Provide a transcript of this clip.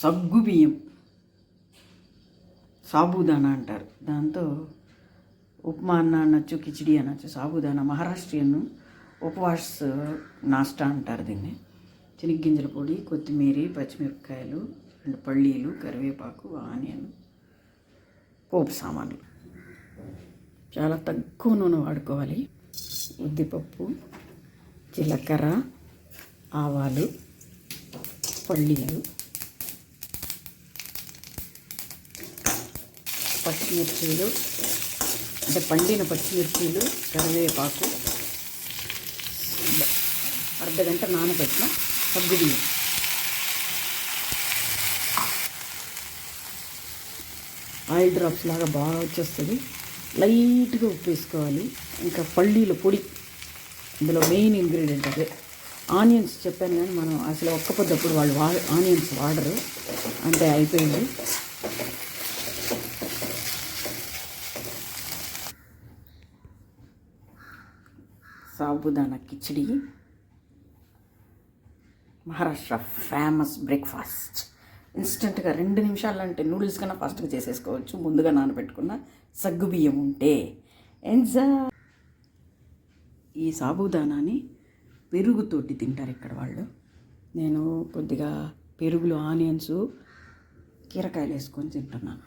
సగ్గుబియ్యం, సాబుదానా అంటారు. దాంతో ఉప్మా అన్న అనొచ్చు, కిచిడి అనొచ్చు. సాబుదానా మహారాష్ట్రియన్ ఉపవాస్ నాస్టా అంటారు దీన్ని. శనగ్గింజల పొడి, కొత్తిమీర, పచ్చిమిరపకాయలు, 2 పల్లీలు, కరివేపాకు, ఆనియన్, పోపు సామాన్లు. చాలా తక్కువ నూనె వాడుకోవాలి. ఉద్దిపప్పు, జీలకర్ర, ఆవాలు, పల్లీలు, పచ్చిమిర్చీలు, అంటే పండిన పచ్చిమిర్చీలు, కరివేపాకు, అర్ధగంట నానబెట్టిన సగ్గుబియ్యం. ఆయిల్ డ్రాప్స్ లాగా బాగా వచ్చేస్తుంది. లైట్గా ఉప్పు వేసుకోవాలి. ఇంకా పల్లీల పొడి, ఇందులో మెయిన్ ఇంగ్రీడియంట్ అదే. ఆనియన్స్ చెప్పాను కానీ మనం అసలు ఒక్క పొద్దప్పుడు వాళ్ళు ఆనియన్స్ వాడరు. అంటే అయిపోయింది. Sabudana khichdi Maharashtra famous breakfast. ఇన్స్టెంట్గా 2 నిమిషాలు, అంటే నూడిల్స్ కన్నా ఫాస్ట్గా చేసేసుకోవచ్చు. ముందుగా నానబెట్టుకున్న సగ్గుబియ్యం ఉంటే. ఈ సాబుదానాని పెరుగుతోటి తింటారు ఇక్కడ వాళ్ళు. నేను కొద్దిగా పెరుగులో ఆనియన్స్, కీరకాయలు వేసుకొని తింటున్నాను.